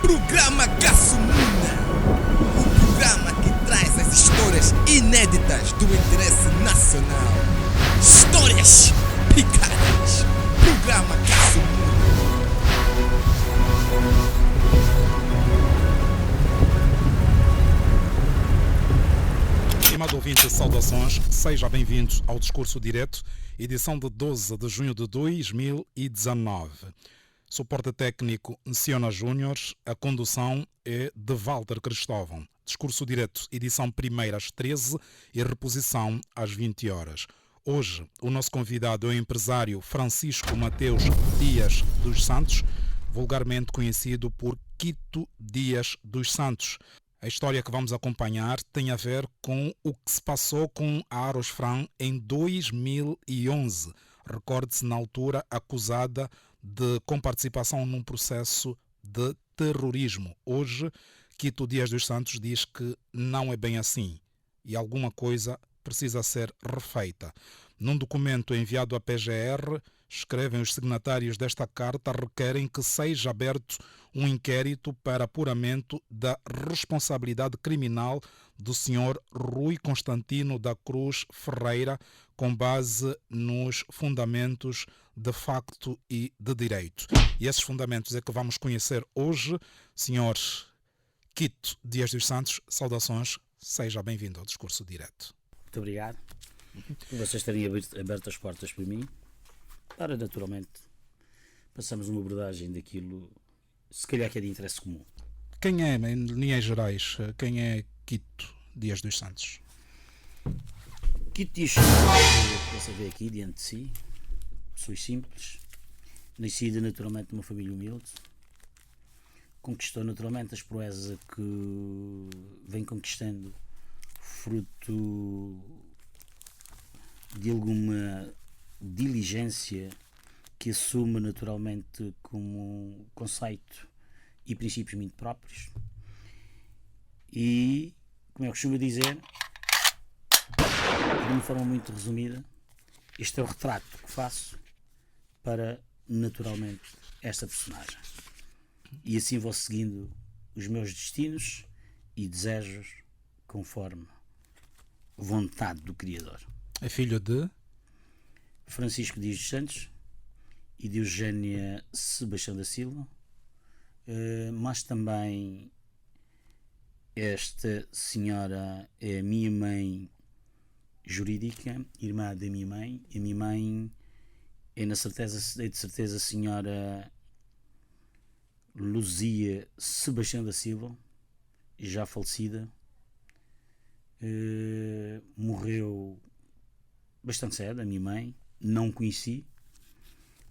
Programa Caçumuna, o programa que traz as histórias inéditas do interesse nacional. Histórias picadas. Programa Caçumuna. Estimado ouvinte, saudações, seja bem-vindo ao Discurso Direto, edição de 12 de junho de 2019. Suporte técnico Ciona Júnior, a condução é de Walter Cristóvão. Discurso Direto, edição primeira às 13 e reposição às 20 horas. Hoje, o nosso convidado é o empresário Francisco Mateus Dias dos Santos, vulgarmente conhecido por Quito Dias dos Santos. A história que vamos acompanhar tem a ver com o que se passou com a Arosfran em 2011. Recorde-se, na altura, acusada de comparticipação num processo de terrorismo. Hoje, Quito Dias dos Santos diz que não é bem assim e alguma coisa precisa ser refeita. Num documento enviado à PGR, escrevem os signatários desta carta, requerem que seja aberto um inquérito para apuramento da responsabilidade criminal do Sr. Rui Constantino da Cruz Ferreira, com base nos fundamentos de facto e de direito. E esses fundamentos é que vamos conhecer hoje. Sr. Quito Dias dos Santos, saudações, seja bem-vindo ao Discurso Direto. Muito obrigado. Vocês terem aberto as portas para mim. Ora, naturalmente, passamos uma abordagem daquilo, se calhar que é de interesse comum. Quem é, em linhas gerais, quem é Quito Dias dos Santos? Quito Dias dos Santos, você vê aqui diante de si, pessoas simples, nascida naturalmente numa família humilde, conquistou naturalmente as proezas que vem conquistando, fruto de alguma diligência que assume naturalmente como conceito e princípios muito próprios. E, como eu costumo dizer, de uma forma muito resumida, este é o retrato que faço para naturalmente esta personagem. E assim vou seguindo os meus destinos e desejos conforme vontade do Criador. É filho de Francisco Dias dos Santos e de Eugénia Sebastião da Silva, mas também esta senhora é a minha mãe jurídica, irmã da minha mãe. A minha mãe é de certeza a senhora Luzia Sebastião da Silva, já falecida, morreu bastante cedo, a minha mãe, não conheci,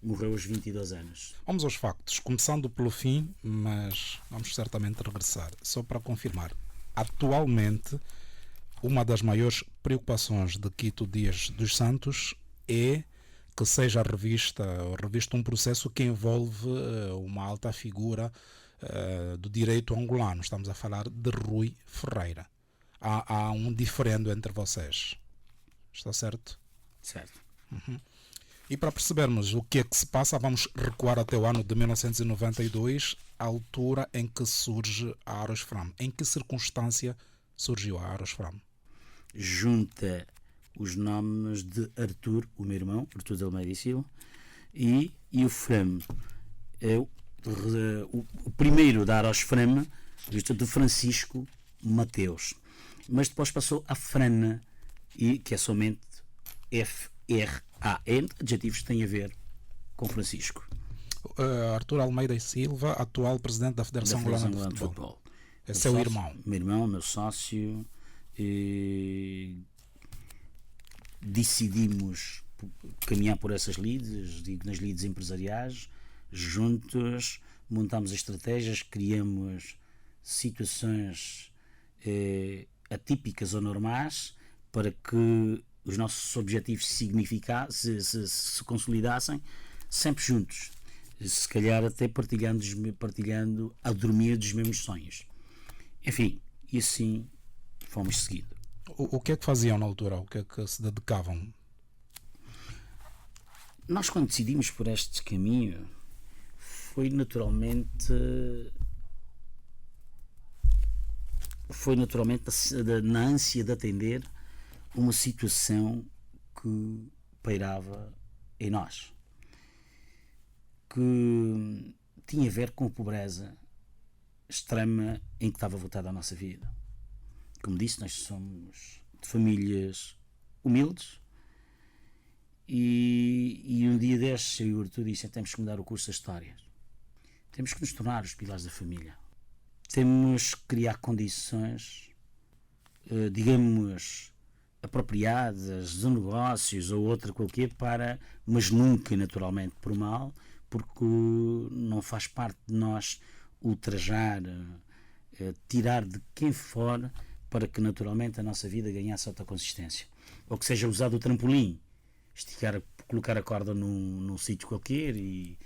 morreu aos 22 anos. Vamos aos factos, começando pelo fim, mas vamos certamente regressar. Só para confirmar, atualmente, uma das maiores preocupações de Quito Dias dos Santos é que seja revisto um processo que envolve uma alta figura do direito angolano. Estamos a falar de Rui Ferreira. Há um diferendo entre vocês. Está certo? Certo. Uhum. E para percebermos o que é que se passa, vamos recuar até o ano de 1992, a altura em que surge a Arosfram. Em que circunstância surgiu a Arosfram? Junta os nomes de Artur, o meu irmão, Artur de Almeida e Silva, e o Fram. É o primeiro da Arosfram, de Francisco Mateus. Mas depois passou a Frana, e que é somente F-R-A-N, adjetivos que têm a ver com Francisco. Artur Almeida e Silva, atual presidente da Federação Angolana de Futebol. É seu sócio, irmão. Meu irmão, meu sócio. Decidimos caminhar por essas lides, digo, nas lides empresariais, juntos, montamos estratégias, criamos situações atípicas ou normais para que os nossos objetivos se consolidassem sempre juntos, se calhar até partilhando a dormir dos mesmos sonhos. Enfim, e assim fomos seguindo. O que é que faziam na altura? O que é que se dedicavam? Nós, quando decidimos por este caminho, foi naturalmente foi naturalmente na ânsia de atender uma situação que pairava em nós, que tinha a ver com a pobreza extrema em que estava voltada a nossa vida. Como disse, nós somos de famílias humildes e um dia destes eu e o Arthur disse: temos que mudar o curso das histórias, temos que nos tornar os pilares da família, temos que criar condições, digamos, apropriadas de negócios ou outra qualquer mas nunca naturalmente por mal, porque não faz parte de nós ultrajar, tirar de quem for para que naturalmente a nossa vida ganhasse outra consistência, ou que seja usado o trampolim, colocar a corda num sítio qualquer e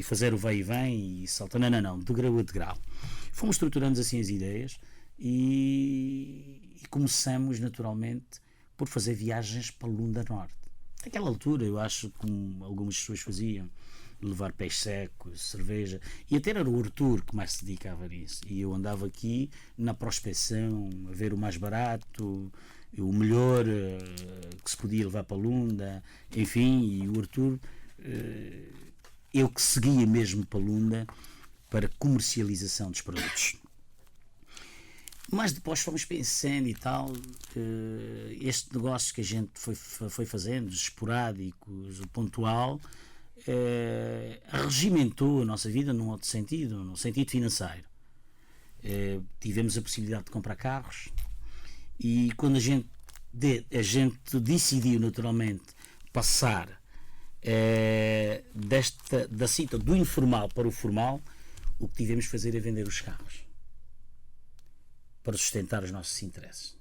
fazer o vai e vem e saltar, não, de grau a degrau. Fomos estruturando assim as ideias e começamos naturalmente por fazer viagens para Lunda Norte. Naquela altura, eu acho, como algumas pessoas faziam, levar peixe seco, cerveja, e até era o Arthur que mais se dedicava nisso, e eu andava aqui na prospecção, a ver o mais barato, o melhor que se podia levar para Lunda, enfim, e o Arthur, eu que seguia mesmo para Lunda para comercialização dos produtos. Mas depois fomos pensando e tal, este negócio que a gente foi fazendo, esporádicos, pontual, regimentou a nossa vida num outro sentido, no sentido financeiro. Tivemos a possibilidade de comprar carros e quando a gente decidiu naturalmente passar da cita do informal para o formal, o que tivemos de fazer é vender os carros para sustentar os nossos interesses.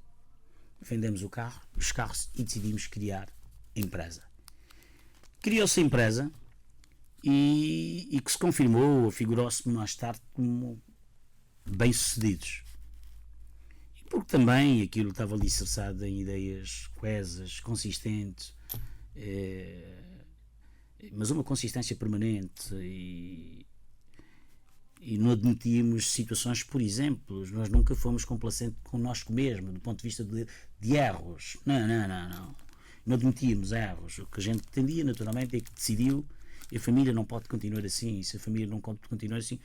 Vendemos os carros e decidimos criar a empresa. Criou-se a empresa e que se confirmou, ou figurou-se mais tarde como bem-sucedidos. E porque também aquilo estava alicerçado em ideias coesas, consistentes, mas uma consistência permanente e não admitíamos situações, por exemplo, nós nunca fomos complacentes connosco mesmo, do ponto de vista de erros. Não. Não admitíamos erros. O que a gente tendia, naturalmente, é que decidiu e a família não pode continuar assim. E se a família não pode continuar assim,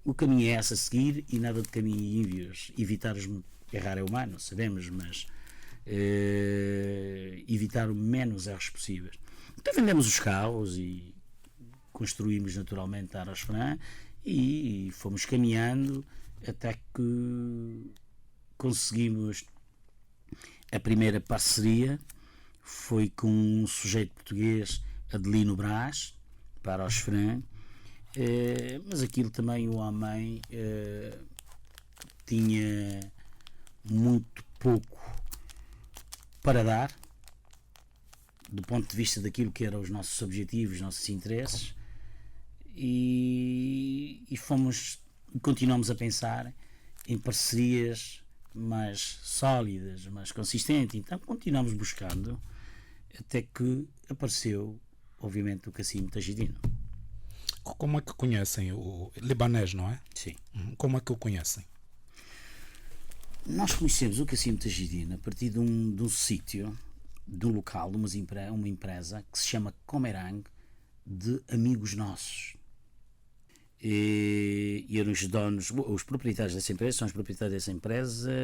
o caminho é esse a seguir e nada de caminho ímpios. Errar é humano, sabemos, mas evitar o menos erros possíveis. Então vendemos os carros e construímos naturalmente a Arosfran e fomos caminhando até que conseguimos a primeira parceria. Foi com um sujeito português, Adelino Brás, para os Fran, mas aquilo também o homem tinha muito pouco para dar, do ponto de vista daquilo que eram os nossos objetivos, os nossos interesses, e continuamos a pensar em parcerias mais sólidas, mais consistentes. Então continuamos buscando até que apareceu, obviamente, o Cassimo Tagidino. Como é que conhecem o libanês, não é? Sim. Como é que o conhecem? Nós conhecemos o Cassimo Tagidino a partir de um sítio, de um local, de uma empresa que se chama Comerang, de amigos nossos. E eram os donos, os proprietários dessa empresa, são os proprietários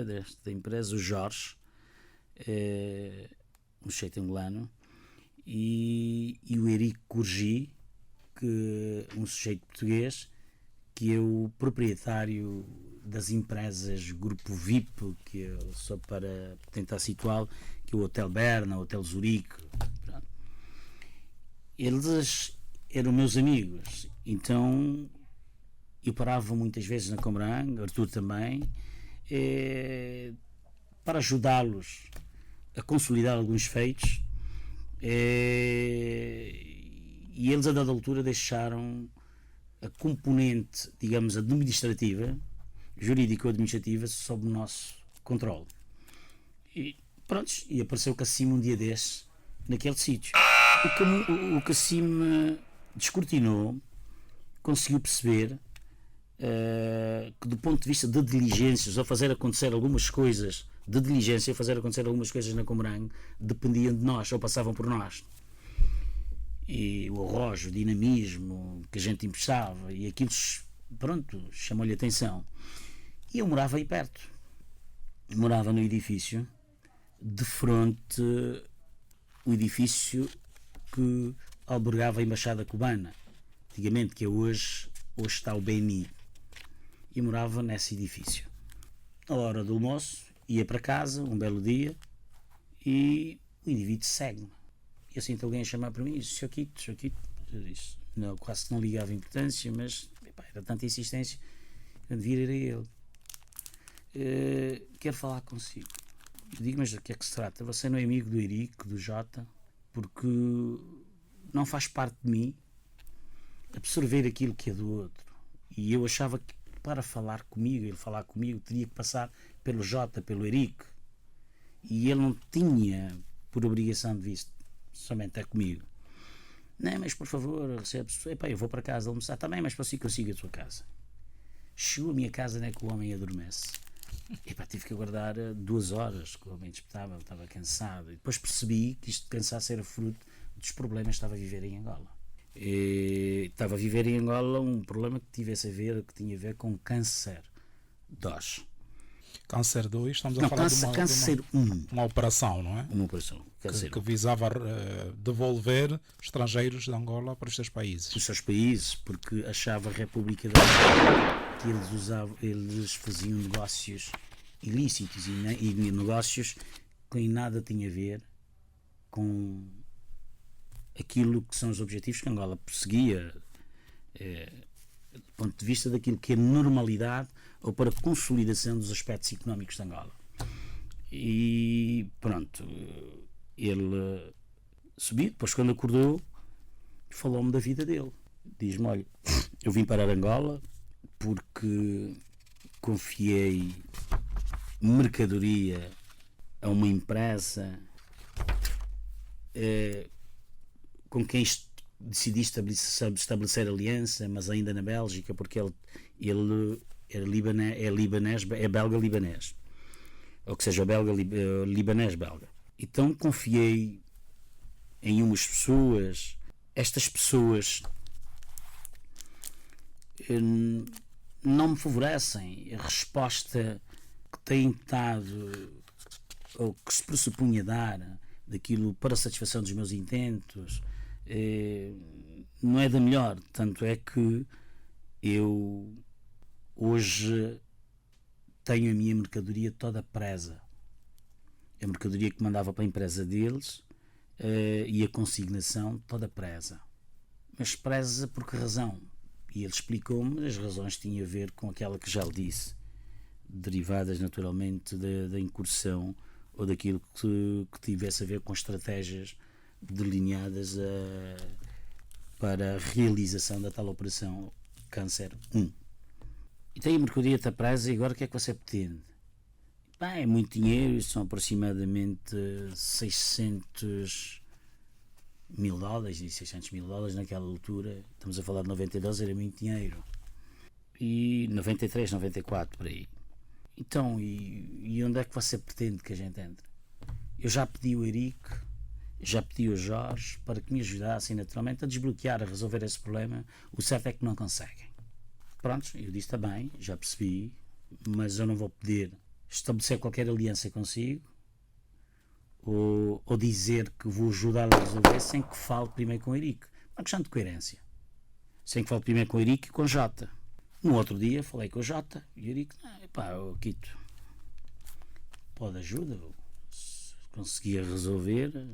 desta empresa, o Jorge, um sujeito angolano, e o Eric Courgi, um sujeito português, que é o proprietário das empresas Grupo VIP, que é, só para tentar situá-lo, que é o Hotel Berna, o Hotel Zurique. Pronto. Eles eram meus amigos, então eu parava muitas vezes na Comerang, Arthur também, para ajudá-los a consolidar alguns feitos, e eles a dada altura deixaram a componente, digamos, administrativa, jurídico-administrativa, sob o nosso controle. E pronto, e apareceu o Cassimo um dia desses, naquele sítio. O Cassimo descortinou, conseguiu perceber que do ponto de vista de diligências, ou fazer acontecer algumas coisas, de diligência, fazer acontecer algumas coisas na Comerang, dependiam de nós, ou passavam por nós. E o arrojo, o dinamismo que a gente emprestava, e aquilo, pronto, chamou-lhe a atenção. E eu morava aí perto. Morava no edifício, de fronte, o edifício que albergava a Embaixada Cubana, antigamente, que hoje está o BNI. E morava nesse edifício. À hora do almoço, ia para casa, um belo dia, e o indivíduo segue-me. E assim alguém a chamar para mim e disse: Sr. Quito. Eu disse, não, quase que não ligava importância, mas epá, era tanta insistência, eu devia ir a ele. Quero falar consigo. Eu digo, mas de que é que se trata? Você não é amigo do Eric, do Jota, porque não faz parte de mim absorver aquilo que é do outro. E eu achava que para falar comigo, ele falar comigo, teria que passar pelo Jota, pelo Eric. E ele não tinha por obrigação de vir somente é comigo. Não, mas por favor, recebe-se. Epá, eu vou para casa almoçar também, mas para si consigo a tua casa. Chegou a minha casa, não é que o homem adormece. Epá, tive que aguardar 2 horas, que o homem despertava, estava cansado. E depois percebi que isto de cansaço era fruto dos problemas que estava a viver em Angola. Estava a viver em Angola um problema que tinha a ver com câncer 2. Câncer 2, estamos a Não, falar câncer 1. uma operação, não é? Uma operação. Que visava devolver estrangeiros de Angola para os seus países. Os seus países, porque achava a República da Angola que eles faziam negócios ilícitos e negócios que em nada tinha a ver com aquilo que são os objetivos que Angola perseguia, do ponto de vista daquilo que é normalidade ou para consolidação dos aspectos económicos de Angola. E pronto, ele subiu, depois quando acordou, falou-me da vida dele. Diz-me, olha, eu vim parar Angola porque confiei mercadoria a uma empresa com quem decidi estabelecer aliança, mas ainda na Bélgica, porque ele é belga-libanês, ou que seja, libanês-belga. Então confiei em umas pessoas. Estas pessoas não me favorecem. A resposta que têm dado, ou que se pressupunha dar, daquilo para a satisfação dos meus intentos, não é da melhor. Tanto é que eu hoje tenho a minha mercadoria toda presa. A mercadoria que mandava para a empresa deles e a consignação toda presa. Mas presa por que razão? E ele explicou-me, as razões tinham a ver com aquela que já lhe disse, derivadas naturalmente da incursão ou daquilo que tivesse a ver com estratégias delineadas para a realização da tal operação Câncer 1. E tem a mercadoria está presa e agora o que é que você pretende? Bem, é muito dinheiro, são aproximadamente 600 mil dólares, e 600 mil dólares naquela altura, estamos a falar de 92, era muito dinheiro. E 93, 94, por aí. Então, e onde é que você pretende que a gente entre? Eu já pedi ao Eric, já pedi ao Jorge para que me ajudassem naturalmente a desbloquear, a resolver esse problema. O certo é que não conseguem. Pronto, eu disse, está bem, já percebi, mas eu não vou poder estabelecer qualquer aliança consigo ou dizer que vou ajudá-lo a resolver sem que fale primeiro com o Eric. Uma questão de coerência. Sem que fale primeiro com o Eric e com o Jota. No outro dia falei com o Jota e o Eric, Quito, pode ajuda, se conseguia resolver, de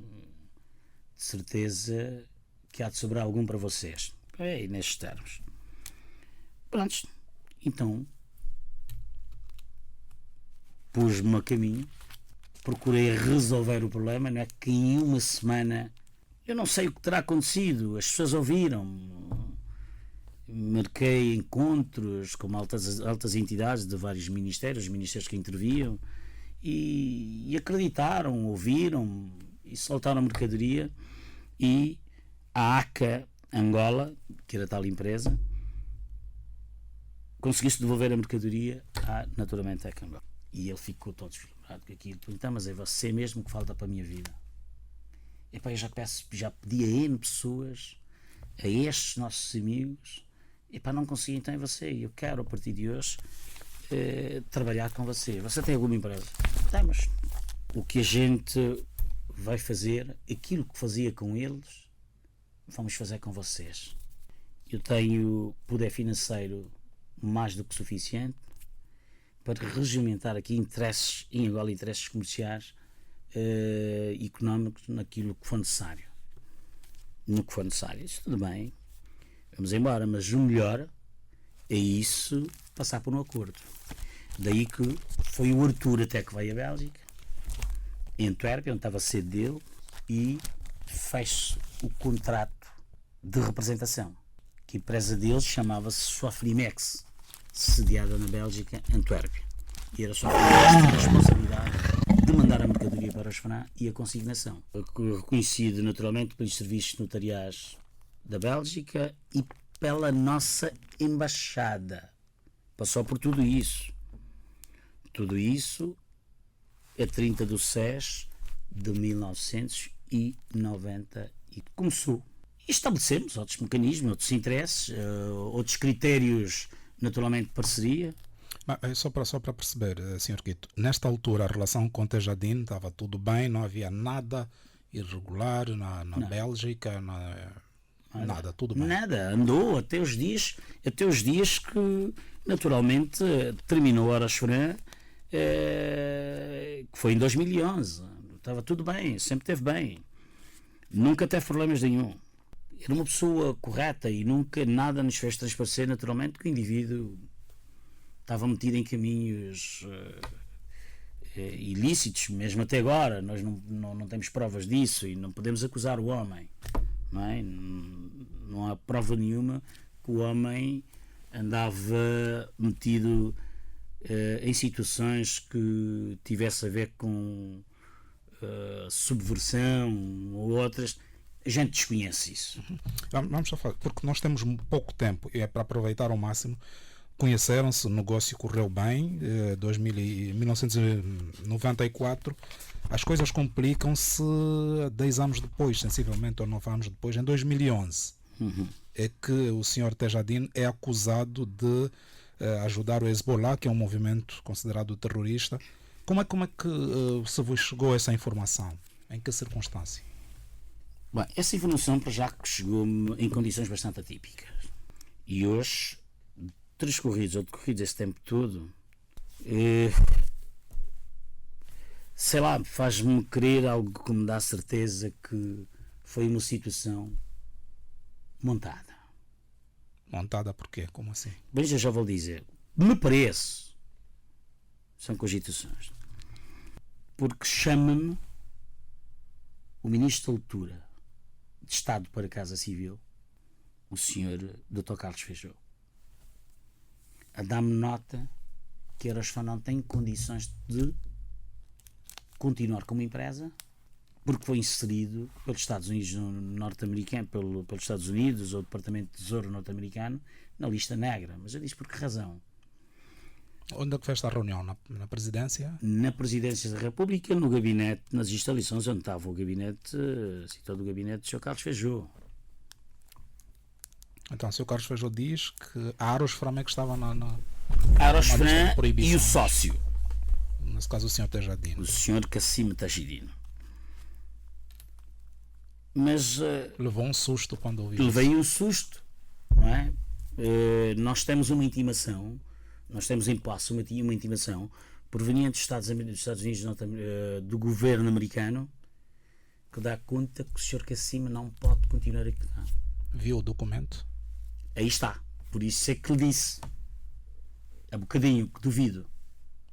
certeza que há de sobrar algum para vocês. É nestes termos. Pronto, então pus-me a caminho, procurei resolver o problema, não é que em uma semana, eu não sei o que terá acontecido, as pessoas ouviram-me, marquei encontros com altas entidades de vários ministérios, os ministérios que interviam, e acreditaram, ouviram e soltaram a mercadoria, e a ACA Angola, que era tal empresa, conseguisse devolver a mercadoria naturalmente à Câmara. E ele ficou todo desesperado com aquilo. Então, mas é você mesmo que falta para a minha vida. Epá, eu já pedi a N pessoas, a estes nossos amigos, epá, não consegui, então é você. Eu quero, a partir de hoje, trabalhar com você. Você tem alguma empresa? Temos. O que a gente vai fazer, aquilo que fazia com eles, vamos fazer com vocês. Eu tenho poder financeiro mais do que suficiente para regimentar aqui interesses, em Angola, interesses comerciais, económicos, naquilo que for necessário. No que for necessário. Isso tudo bem, vamos embora, mas o melhor é isso, passar por um acordo. Daí que foi o Arthur até que veio à Bélgica, em Antuérpia, onde estava a sede dele, e fez o contrato de representação, que a empresa deles chamava-se Sofrimex, sediada na Bélgica, Antuérpia. E era só a responsabilidade de mandar a mercadoria para o Espanha e a consignação. Reconhecido naturalmente pelos serviços notariais da Bélgica e pela nossa embaixada. Passou por tudo isso. Tudo isso a 30 de 6 de 1990 e começou. E estabelecemos outros mecanismos, outros interesses, outros critérios, naturalmente de parceria. Só para perceber, Sr. Quito, nesta altura a relação com Tejadine estava tudo bem, não havia nada irregular na Bélgica, nada, tudo bem. Nada, andou até os dias que naturalmente terminou a Hora Choran, que foi em 2011. Estava tudo bem, sempre esteve bem, nunca teve problemas nenhum. Era uma pessoa correta e nunca nada nos fez transparecer naturalmente que o indivíduo estava metido em caminhos ilícitos, mesmo até agora. Nós não temos provas disso e não podemos acusar o homem, não é? Não há prova nenhuma que o homem andava metido em situações que tivesse a ver com subversão ou outras. A gente desconhece isso. Vamos só falar, porque nós temos pouco tempo e é para aproveitar ao máximo. Conheceram-se, o negócio correu bem, 1994, as coisas complicam-se 10 anos depois, sensivelmente, ou 9 anos depois, em 2011. É que o Sr. Tejadine é acusado de ajudar o Hezbollah, que é um movimento considerado terrorista. Como é que se vos chegou essa informação? Em que circunstância? Bem, essa informação para já chegou-me em condições bastante atípicas. E hoje, decorridos esse tempo todo, sei lá, faz-me crer algo que me dá certeza que foi uma situação montada. Montada por quê? Como assim? Bem, já vou dizer. Me parece. São cogitações. Porque chama-me o Ministro da Cultura de Estado para a Casa Civil, o Sr. Dr. Carlos Feijó, a dar-me nota que a Eurosfan não tem condições de continuar como empresa porque foi inserido pelos Estados Unidos norte-americano, pelos Estados Unidos ou Departamento de Tesouro norte-americano na lista negra. Mas eu disse por que razão? Onde é que foi esta reunião? Na presidência? Na presidência da República, no gabinete, nas instalações onde estava o gabinete, citado o gabinete do Sr. Carlos Feijó. Então, o Sr. Carlos Feijó diz que a Arosfram é que estava na Arosfram e o sócio. Nesse caso, o Sr. Tejadine. O Sr. Cassim Tejadine. Mas levou um susto quando ouviu. Levei um susto, não é? Nós temos uma intimação, nós temos em passo uma intimação proveniente dos Estados Unidos, do governo americano, que dá conta que o Sr. Cassim não pode continuar aqui. Viu o documento? Aí está. Por isso é que lhe disse. Há bocadinho, que duvido.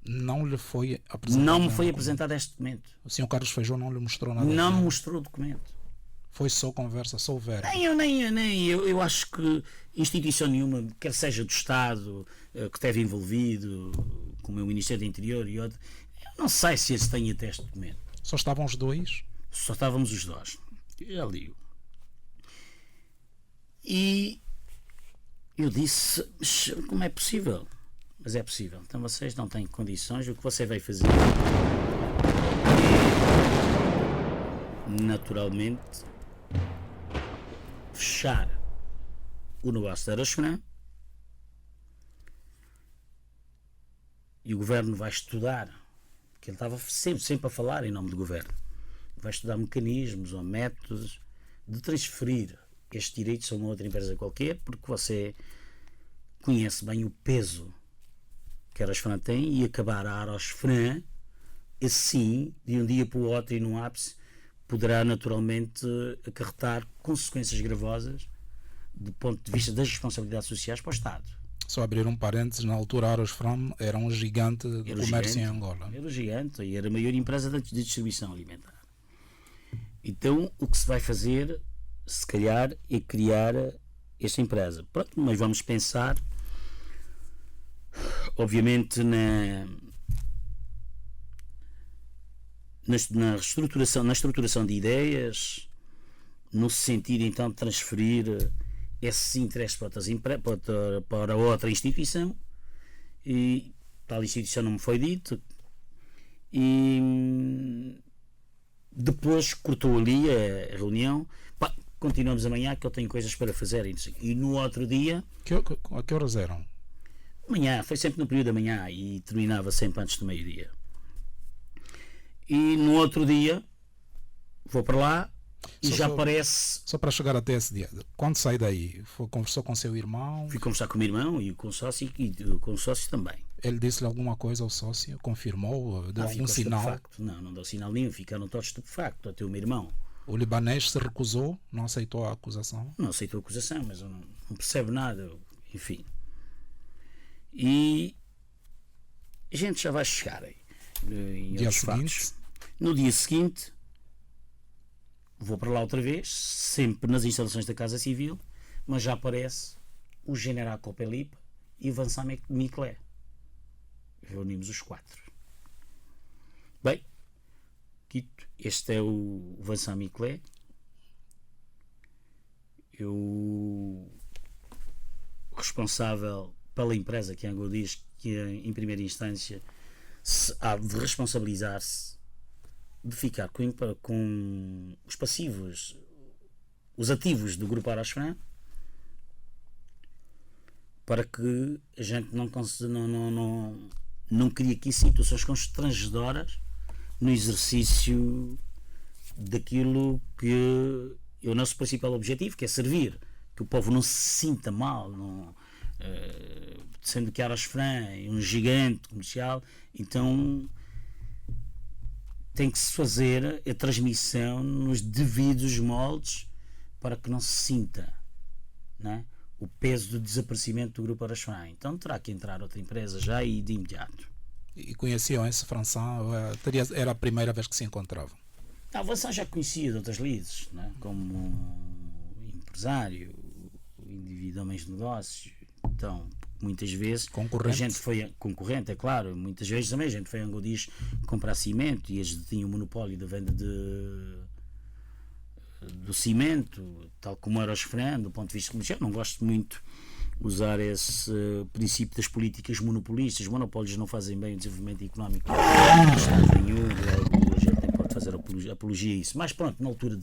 Não lhe foi apresentado. Não me foi apresentado este documento. O Sr. Carlos Feijó não lhe mostrou nada. Não me mostrou o documento. Foi só conversa, só verbo. Eu acho que instituição nenhuma, quer seja do Estado, que esteve envolvido, como é o Ministério do Interior e outro, eu não sei se esse tem até este documento. Só estavam os dois? Só estávamos os dois. Eu já ligo. E Eu disse, "Mas como é possível?" Mas é possível. Então vocês não têm condições. O que você vai fazer é, naturalmente, fechar o negócio da Arasfran, e o governo vai estudar, porque ele estava sempre a falar em nome do governo, vai estudar mecanismos ou métodos de transferir estes direitos a uma outra empresa qualquer, porque você conhece bem o peso que a Arasfran tem, e acabar a Arasfran, assim, de um dia para o outro e num ápice, poderá naturalmente acarretar consequências gravosas do ponto de vista das responsabilidades sociais para o Estado. Só abrir um parênteses, na altura a Arasfran era um gigante do comércio em Angola. Era um gigante e era a maior empresa de distribuição alimentar. Então o que se vai fazer, se calhar, é criar esta empresa. Pronto, mas vamos pensar, obviamente, na estruturação de ideias, no sentido então de transferir esses interesses para outra instituição, e tal instituição não me foi dito, e depois cortou ali a reunião. Pá, continuamos amanhã que eu tenho coisas para fazer, e no outro dia, A que horas eram? amanhã, foi sempre no período da manhã e terminava sempre antes do meio-dia. E no outro dia vou para lá e já aparece. Só para chegar até esse dia, quando sai daí, conversou com seu irmão? Fui conversar com o meu irmão e com o sócio, com o sócio também. Ele disse-lhe alguma coisa ao sócio? Confirmou? Deu algum Ficou sinal? estupefacto. Não deu sinal nenhum, ficaram todos estupefactos, até o meu irmão. O libanês se recusou, não aceitou a acusação? Não aceitou a acusação, mas eu não percebo nada, enfim. E a gente já vai chegar aí em Dia outros seguinte? factos. No dia seguinte vou para lá outra vez, sempre nas instalações da Casa Civil, mas já aparece o general Copelipa e o Vincent Miclé. Reunimos os quatro. Bem, Quito, este é o Vincent Miclé. Eu, responsável pela empresa que a Angola diz que em primeira instância há de responsabilizar-se de ficar com os passivos, os ativos do grupo Arasfran, para que a gente não crie aqui situações constrangedoras no exercício daquilo que é o nosso principal objetivo, que é servir, que o povo não se sinta mal, sendo que a Arasfran é um gigante comercial, então tem que se fazer a transmissão nos devidos moldes para que não se sinta, não é, o peso do desaparecimento do grupo Arasfran. Então terá que entrar outra empresa já e de imediato. E conheciam esse François? Era a primeira vez que se encontravam? A Vincent já conhecia de outras lides, não é? Como empresário, indivíduo, homens de negócios. Então, muitas vezes Concorrente. a gente foi concorrente, é claro, muitas vezes também a gente foi a Angodis comprar cimento e eles tinham o monopólio da venda do cimento, tal como era o Arasfran, do ponto de vista comercial. Não gosto muito de usar esse princípio das políticas monopolistas. Os monopólios não fazem bem o desenvolvimento económico de Estado nenhum, a gente nem pode fazer apologia a isso, mas pronto, na altura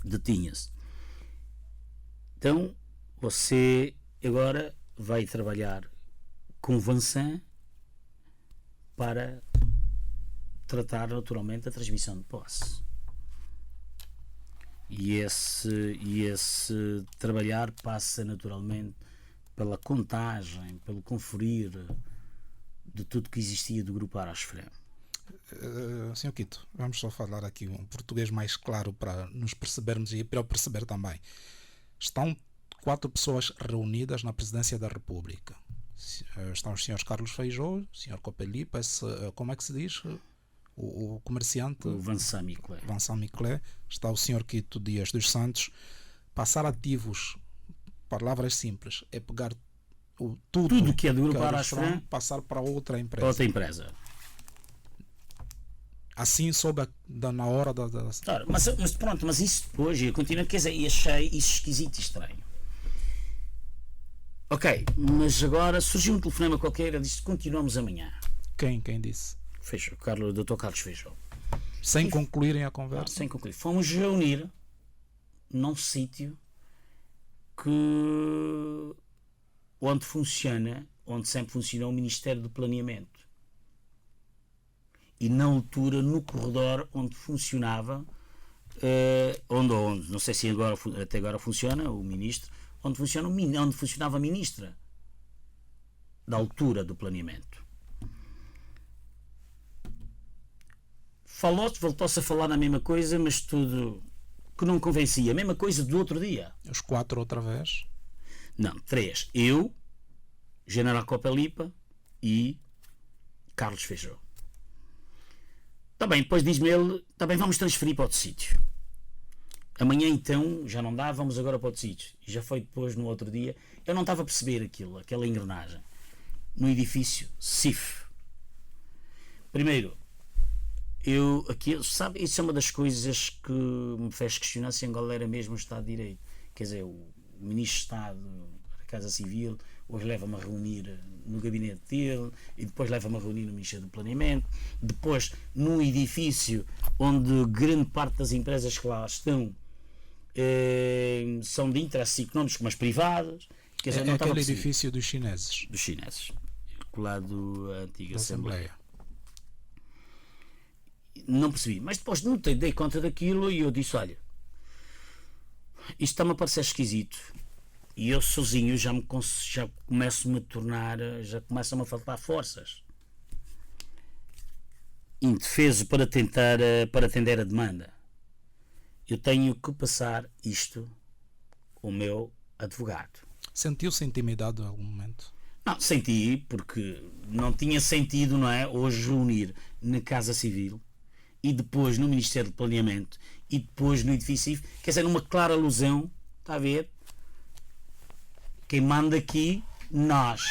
detinha-se. Então você agora vai trabalhar com o Vincent para tratar naturalmente a transmissão de posse. E esse trabalhar passa naturalmente pela contagem, pelo conferir de tudo que existia do grupo Arasfran. Sr. Quito, vamos só falar aqui um português mais claro para nos percebermos e para eu perceber também. Estão 4 pessoas reunidas na Presidência da República. Estão os senhores Carlos Feijó, o senhor Copelipa, como é que se diz? O comerciante, O Vincent Miclé. Vincent Miclé, está o senhor Quito Dias dos Santos. Passar ativos, palavras simples, é pegar tudo que é do grupo que Arasfran, passar para outra empresa. outra empresa. Assim soube na hora da... Claro, mas pronto, mas isso depois, eu continuo, quer dizer, e achei isso esquisito e estranho. Ok, mas agora surgiu um telefonema qualquer e disse: continuamos amanhã. Quem disse? Feijó, o Dr. Carlos Feijó. Sem concluírem a conversa? Sem concluir. Fomos reunir num sítio que onde sempre funcionou o Ministério do Planeamento. E na altura, no corredor onde funcionava, onde não sei se até agora funciona o ministro, onde funcionava a ministra da altura do planeamento. Voltou-se a falar na mesma coisa, mas tudo que não convencia. A mesma coisa do outro dia. Os 4 outra vez? Não, 3. Eu, General Copelipa e Carlos Feijó. Também, depois diz-me ele, também vamos transferir para outro sítio. Amanhã então já não dá, vamos agora para outro sítio. E já foi depois, no outro dia. Eu não estava a perceber aquela engrenagem. No edifício CIF. Primeiro, sabe, isso é uma das coisas que me fez questionar se Angola era mesmo o Estado de Direito. Quer dizer, o Ministro de Estado da Casa Civil hoje leva-me a reunir no gabinete dele e depois leva-me a reunir no Ministério do Planeamento, depois num edifício onde grande parte das empresas que lá estão são de interesses económicos, mas privadas. Quer dizer, É aquele edifício dos chineses. Dos chineses, colado à antiga Assembleia. Não percebi, mas depois dei conta daquilo e eu disse: olha, isto está-me a parecer esquisito. E eu sozinho já começo-me a tornar, já começam-me a faltar forças. Indefeso para atender a demanda. Eu tenho que passar isto ao meu advogado. Sentiu-se intimidado em algum momento? Não, senti, porque não tinha sentido, não é, hoje reunir na Casa Civil e depois no Ministério do Planeamento e depois no edifício, quer dizer, uma clara alusão, está a ver? Quem manda aqui, nós.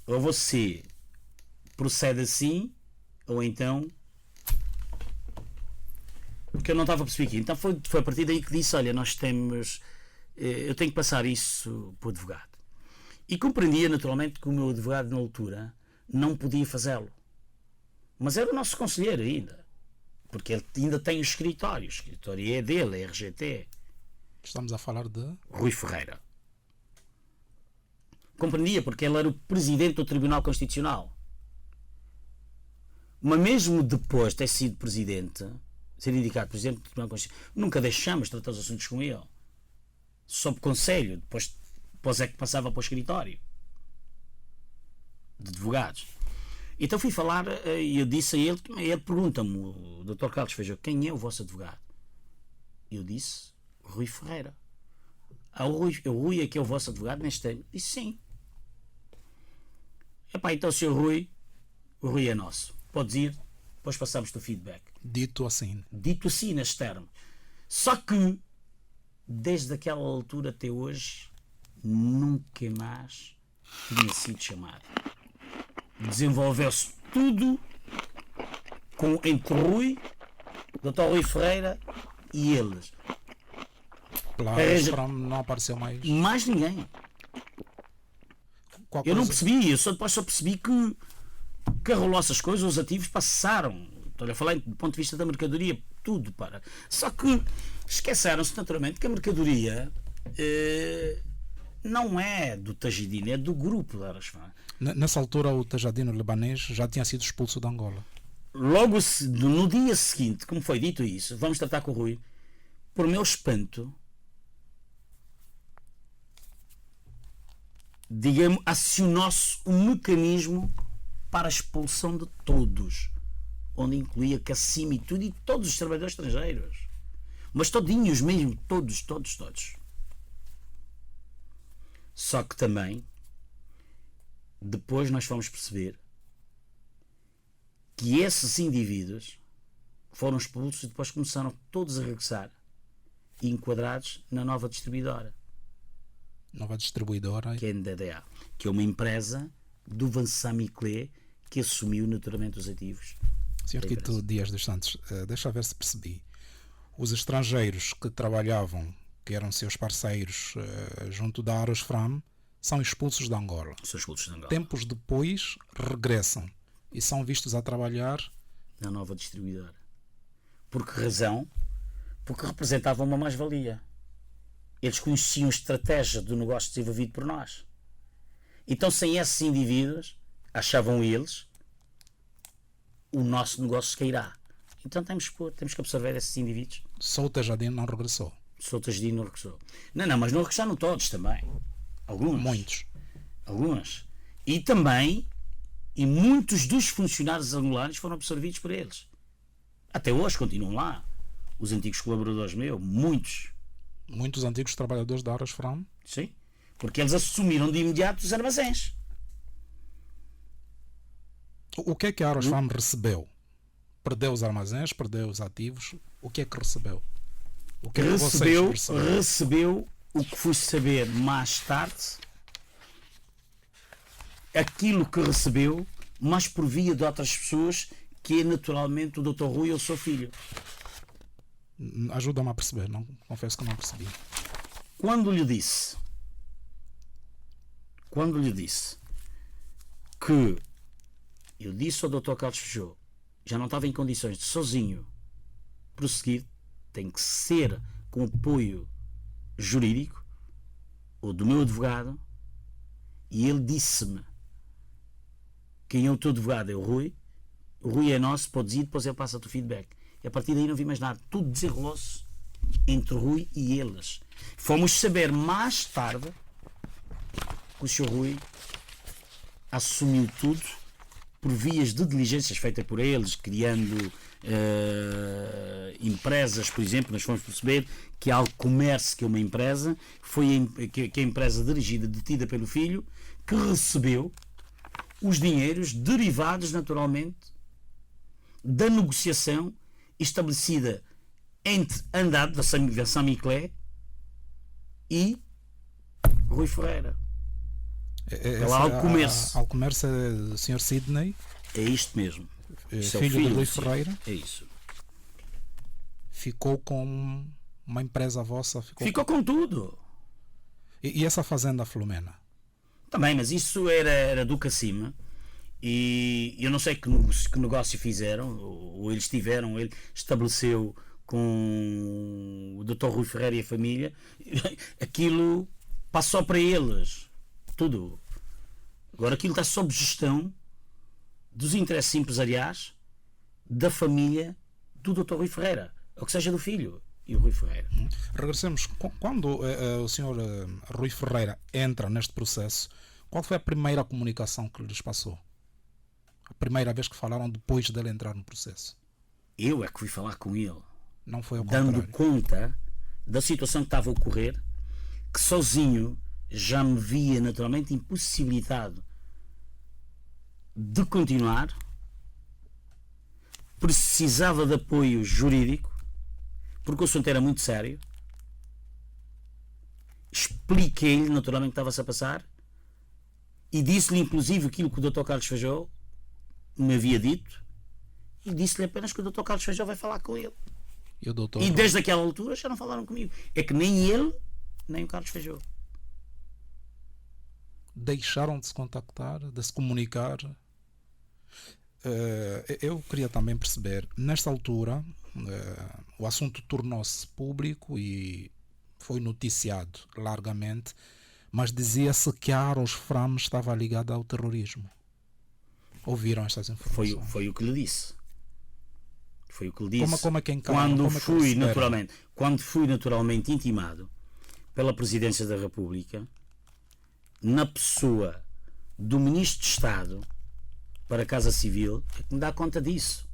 Ou você procede assim, ou então... Porque eu não estava a perceber aqui. Então foi a partir daí que disse: olha, nós temos... Eu tenho que passar isso para o advogado. E compreendia naturalmente que o meu advogado na altura não podia fazê-lo. Mas era o nosso conselheiro ainda. Porque ele ainda tem o escritório é dele, é RGT. Estamos a falar de... Rui Ferreira. Compreendia, porque ele era o presidente do Tribunal Constitucional. Mas mesmo depois de ter sido presidente, ser indicado presidente do Tribunal Constitucional, nunca deixamos de tratar os assuntos com ele. Sob conselho, depois é que passava para o escritório de advogados. Então fui falar e eu disse a ele pergunta-me, o Dr. Carlos Feijó, quem é o vosso advogado? Eu disse: Rui Ferreira. O Rui é que é o vosso advogado neste ano? Disse: sim. Epá, então, Sr. Rui, o Rui é nosso. Podes ir, depois passamos-te o feedback. Dito assim, Neste termo. Só que, desde aquela altura até hoje, nunca mais tinha sido chamado. Desenvolveu-se tudo entre Rui, Dr. Rui Ferreira e eles. Claro, não apareceu mais. Mais ninguém. Eu não percebi, depois só percebi que arrolou-se as coisas, os ativos passaram. Estou a falar do ponto de vista da mercadoria, tudo para. Só que esqueceram-se naturalmente que a mercadoria não é do Tajidine, é do grupo da Arasfã. Nessa altura o Tajadino libanês já tinha sido expulso de Angola. Logo no dia seguinte, como foi dito isso, vamos tratar com o Rui, por meu espanto, digamos, acionou-se um mecanismo para a expulsão de todos, onde incluía Cassim e tudo, e todos os trabalhadores estrangeiros, mas todinhos mesmo, todos. Só que também depois nós fomos perceber que esses indivíduos foram expulsos e depois começaram todos a regressar e enquadrados na nova distribuidora. Nova distribuidora. Que é a NDDA, que é uma empresa do Vincent Miclé que assumiu naturalmente os ativos. Sr. Quito Dias dos Santos, deixa ver se percebi. Os estrangeiros que trabalhavam, que eram seus parceiros junto da Aros Fram, são expulsos de Angola. São expulsos de Angola. Tempos depois regressam e são vistos a trabalhar Na nova distribuidora. Por que razão? Porque representavam uma mais-valia. Eles conheciam a estratégia do negócio desenvolvido por nós. Então, sem esses indivíduos, achavam eles, o nosso negócio cairá. Então temos que observar esses indivíduos. Souta Jardim não regressou. Souta Jardim não regressou. Não, mas não regressaram todos também. Alguns. Muitos. Alguns. E também, e muitos dos funcionários angolanos foram absorvidos por eles. Até hoje continuam lá. Os antigos colaboradores meus, muitos. Muitos antigos trabalhadores da Aros Fram. Sim. Porque eles assumiram de imediato os armazéns. O que é que a Aros Fram recebeu? Perdeu os armazéns, perdeu os ativos. O que é que recebeu? O que é que vocês receberam? Recebeu o que fui saber mais tarde, aquilo que recebeu, mas por via de outras pessoas, que é naturalmente o Dr. Rui, eu sou filho. Ajuda-me a perceber, não, confesso que não percebi. Quando lhe disse que eu disse ao Dr. Carlos Feijó, já não estava em condições de sozinho prosseguir, tem que ser com apoio jurídico ou do meu advogado, e ele disse-me: quem é o teu advogado? É o Rui é nosso, podes ir, depois ele passa-te o feedback. E a partir daí não vi mais nada, tudo desenrolou-se entre o Rui e eles. Fomos saber mais tarde que o Sr. Rui assumiu tudo por vias de diligências feitas por eles, criando empresas, por exemplo. Nós fomos perceber que a Alcomércio, que é uma empresa, que é a empresa dirigida, detida pelo filho, que recebeu os dinheiros derivados naturalmente da negociação estabelecida entre Andado, da São Miclé, e Rui Ferreira. Pela Alcomércio. Alcomércio é do Sr. Sidney. É isto mesmo. Filho de Rui Ferreira. É isso. Ficou com uma empresa vossa. Ficou com tudo. E essa fazenda Filomena? Também, mas isso era do Cacima. E eu não sei que negócio fizeram, ou eles tiveram. Ele estabeleceu com o Dr. Rui Ferreira e a família. Aquilo passou para eles. Tudo. Agora aquilo está sob gestão dos interesses empresariais da família do Dr. Rui Ferreira, ou que seja do filho e o Rui Ferreira. Regressemos. Quando o Sr. Rui Ferreira entra neste processo, qual foi a primeira comunicação que lhes passou? A primeira vez que falaram depois dele entrar no processo? Eu é que fui falar com ele. Não foi ao dando contrário. Conta da situação que estava a ocorrer, que sozinho já me via naturalmente impossibilitado de continuar, precisava de apoio jurídico, porque o assunto era muito sério. Expliquei-lhe naturalmente o que estava-se a passar e disse-lhe inclusive aquilo que o Dr. Carlos Feijó me havia dito, e disse-lhe apenas que o Dr. Carlos Feijó vai falar com ele. E desde aquela altura já não falaram comigo. É que nem ele, nem o Carlos Feijó. Deixaram de se contactar, de se comunicar. Eu queria também perceber, nesta altura, o assunto tornou-se público e foi noticiado largamente, mas dizia-se que a Aros Fram estava ligada ao terrorismo. Ouviram estas informações? Foi o que lhe disse. Foi o que lhe disse. Como é que encaram? Quando fui naturalmente intimado pela Presidência da República, na pessoa do Ministro de Estado para a Casa Civil, é que me dá conta disso.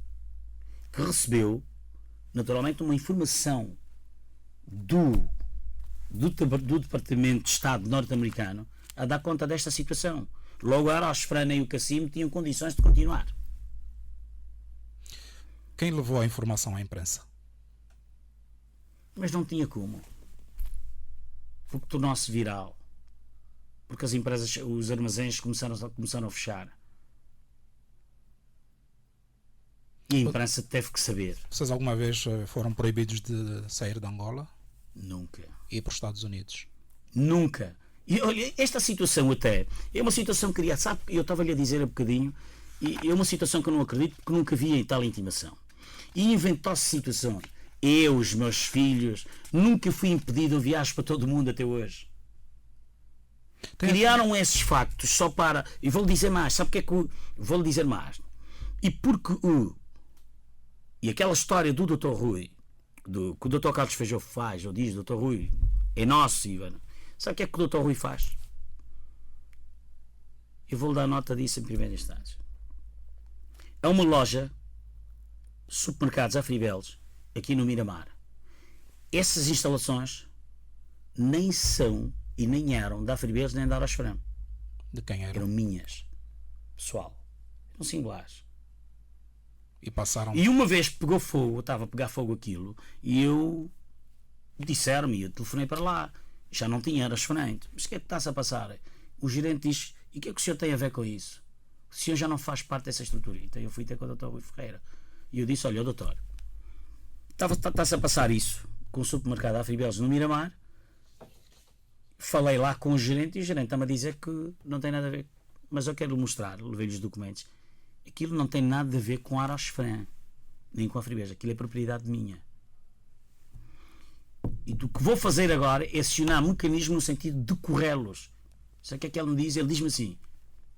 Que recebeu, naturalmente, uma informação do Departamento de Estado norte-americano a dar conta desta situação. Logo, a Aros Fram e o Cacimo tinham condições de continuar. Quem levou a informação à imprensa? Mas não tinha como. Porque tornou-se viral. Porque as empresas, os armazéns começaram a fechar. E a imprensa teve que saber. Vocês alguma vez foram proibidos de sair de Angola? Nunca. Ir para os Estados Unidos? Nunca. E olha, esta situação até é uma situação criada, sabe? Eu estava-lhe a dizer há bocadinho, e é uma situação que eu não acredito porque nunca vi em tal intimação. E inventou-se situações. Eu, os meus filhos, nunca fui impedido de viajar para todo o mundo até hoje. Criaram esses factos só para. E vou-lhe dizer mais, sabe o que é que vou-lhe dizer mais? E porque e aquela história do Dr. Rui, que o Dr. Carlos Feijó faz, ou diz, Dr. Rui, é nosso, Ivan. Sabe o que é que o Dr. Rui faz? Eu vou-lhe dar nota disso em primeira instância. É uma loja, supermercados Afribelos, aqui no Miramar. Essas instalações nem são e nem eram da Afribelos nem da Arosfrão. De quem eram? Eram minhas. Pessoal. Eram singulares. E passaram... E uma vez pegou fogo, estava a pegar fogo aquilo, e eu disseram-me, eu telefonei para lá, já não tinha Arosfrão. Mas o que é que está-se a passar? O gerente diz, e o que é que o senhor tem a ver com isso? O senhor já não faz parte dessa estrutura. Então eu fui ter com o Dr. Rui Ferreira. E eu disse, olha, doutor, está-se a passar isso com o supermercado Afribelos no Miramar. Falei lá com o gerente e o gerente está-me a dizer que não tem nada a ver. Mas eu quero mostrar, levei-lhe os documentos. Aquilo não tem nada a ver com a Arosfrão, nem com a Afribelos. Aquilo é propriedade minha. E o que vou fazer agora é acionar mecanismo no sentido de corrê-los. Sabe o que é que ele me diz? Ele diz-me assim,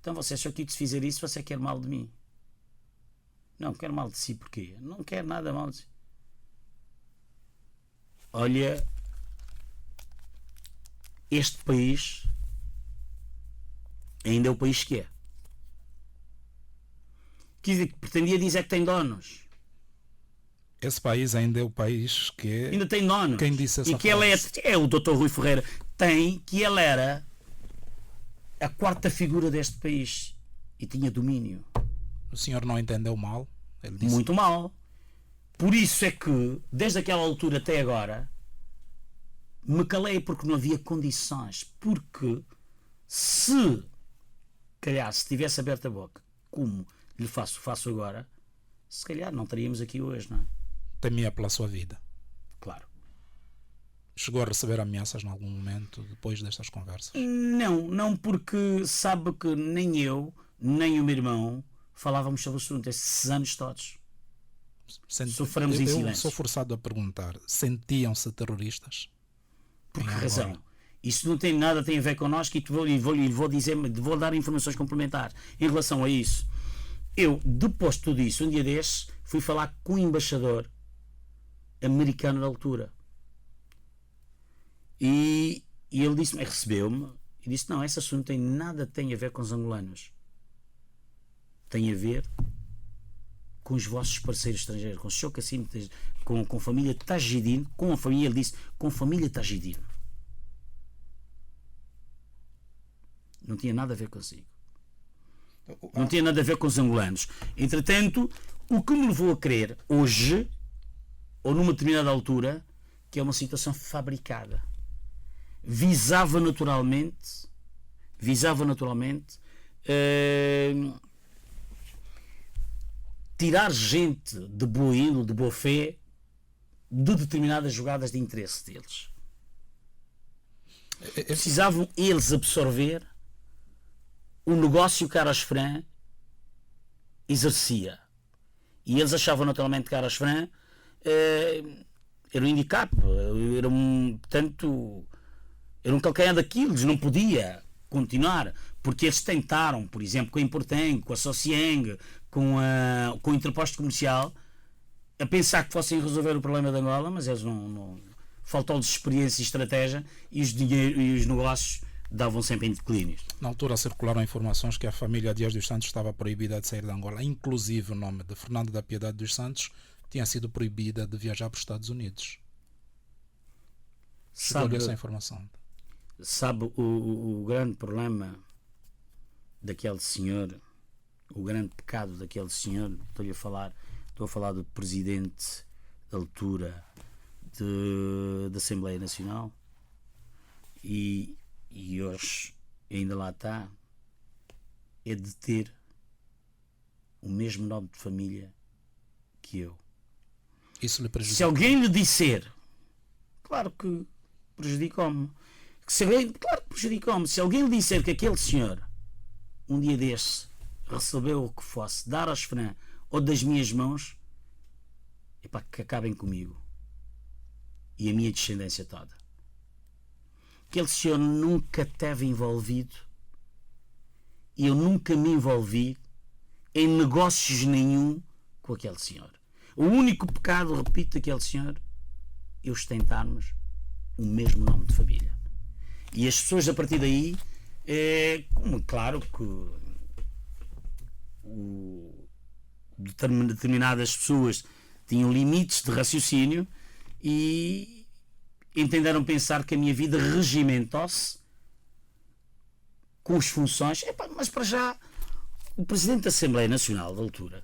então você achou que se fizer isso você quer mal de mim? Não, quero mal de si porquê? Não quero nada mal de si. Olha, este país ainda é o país que é. Quer dizer, que pretendia dizer que tem donos. Esse país ainda é o país que é... Ainda tem donos. Quem disse essa e que ele é o Dr. Rui Ferreira. Tem que ele era a quarta figura deste país e tinha domínio. O senhor não entendeu mal? Ele disse... Muito mal. Por isso é que, desde aquela altura até agora, me calei porque não havia condições. Porque se calhar se tivesse aberto a boca, como lhe faço agora, se calhar não estaríamos aqui hoje, não é? Temia pela sua vida. Claro. Chegou a receber ameaças em algum momento depois destas conversas? Não, porque sabe que nem eu, nem o meu irmão falávamos sobre o assunto esses anos todos. Sofremos em silêncio. Eu sou forçado a perguntar, sentiam-se terroristas? Por que razão? Isso não tem nada a ver connosco e vou dar informações complementares em relação a isso. Eu, depois de tudo isso, um dia desses, fui falar com o embaixador americano da altura. E ele disse-me, recebeu-me, e disse, não, esse assunto tem a ver com os angolanos. Tem a ver com os vossos parceiros estrangeiros, com o Sr. Cassino, com a família Tajidine, com a família, ele disse, com a família Tajidine. Não tinha nada a ver consigo. Não tinha nada a ver com os angolanos. Entretanto, o que me levou a crer hoje, ou numa determinada altura, que é uma situação fabricada. Visava naturalmente tirar gente de boa índole, de boa fé, de determinadas jogadas de interesse deles. Precisavam eles absorver o negócio que Arosfrão exercia. E eles achavam naturalmente que Arosfrão era um handicap, era um calcanhar daqueles, não podia continuar, porque eles tentaram, por exemplo, com a Importeng, com a Socieng, com o Interposto Comercial, a pensar que fossem resolver o problema de Angola, mas eles não faltou-lhes experiência e estratégia e os negócios davam sempre em declínios. Na altura circularam informações que a família Dias dos Santos estava proibida de sair de Angola, inclusive o nome de Fernando da Piedade dos Santos tinha sido proibida de viajar para os Estados Unidos. Chegou essa informação? Sabe o grande problema daquele senhor, o grande pecado daquele senhor, estou a falar do presidente da altura da Assembleia Nacional e hoje ainda lá está, é de ter o mesmo nome de família que eu. Isso lhe prejudica? Se alguém lhe disser claro que prejudicou-me. Claro que prejudicou-me. Se alguém lhe disser que aquele senhor, um dia desse, recebeu o que fosse, dar aos Fran ou das minhas mãos, epá, que acabem comigo e a minha descendência toda. Aquele senhor nunca esteve envolvido e eu nunca me envolvi em negócios nenhum com aquele senhor. O único pecado, repito, daquele senhor é os tentarmos o mesmo nome de família. E as pessoas a partir daí, claro que determinadas pessoas tinham limites de raciocínio e entenderam pensar que a minha vida regimentou-se com as funções. Mas para já, o Presidente da Assembleia Nacional da altura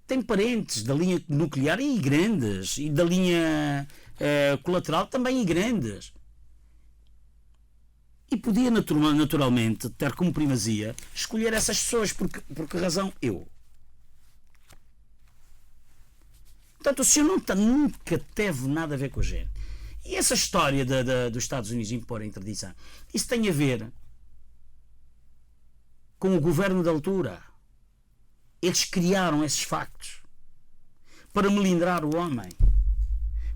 tem parentes da linha nuclear e grandes, e da linha colateral também e grandes. E podia naturalmente ter como primazia escolher essas pessoas. Por que razão? Eu. Portanto, o senhor nunca teve nada a ver com a gente. E essa história dos Estados Unidos impor a interdição, isso tem a ver com o governo da altura. Eles criaram esses factos para melindrar o homem,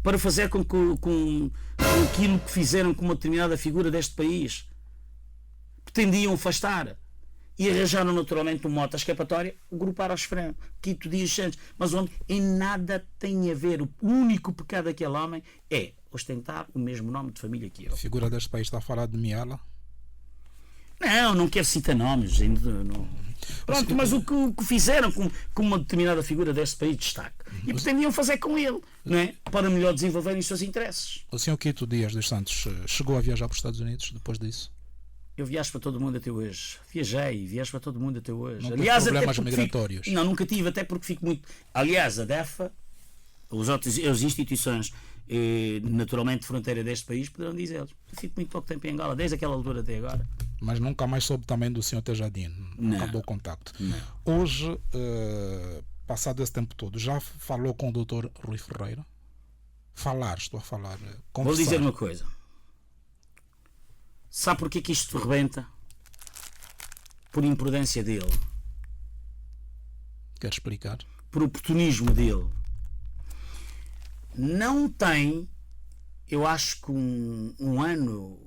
para fazer com aquilo que fizeram com uma determinada figura deste país. Pretendiam afastar e arranjaram naturalmente um modo escapatória, agrupar aos Fran, Quito Dias Santos. Mas onde em nada tem a ver. O único pecado daquele homem é ostentar o mesmo nome de família que eu. A figura deste país está a falar de Miala? Não quero citar nomes. Não. Pronto, mas o que fizeram com uma determinada figura deste país destaque. E pretendiam fazer com ele, não é? Para melhor desenvolverem os seus interesses. O senhor Quito Dias dos Santos chegou a viajar para os Estados Unidos depois disso? Eu viajo para todo mundo até hoje. Viajo para todo mundo até hoje. Não Aliás, teve problemas migratórios? Não, nunca tive, até porque fico muito... Aliás, a DEFA, as instituições naturalmente de fronteira deste país, poderão dizer-los. Eu fico muito pouco tempo em Angola, desde aquela altura até agora. Mas nunca mais soube também do senhor Tejadino? Não. Acabou o contacto? Não. Hoje, passado esse tempo todo, já falou com o Dr. Rui Ferreira? Estou a falar. Conversar. Vou dizer uma coisa. Sabe porquê que isto rebenta? Por imprudência dele. Quer explicar? Por oportunismo dele. Não tem, eu acho que um ano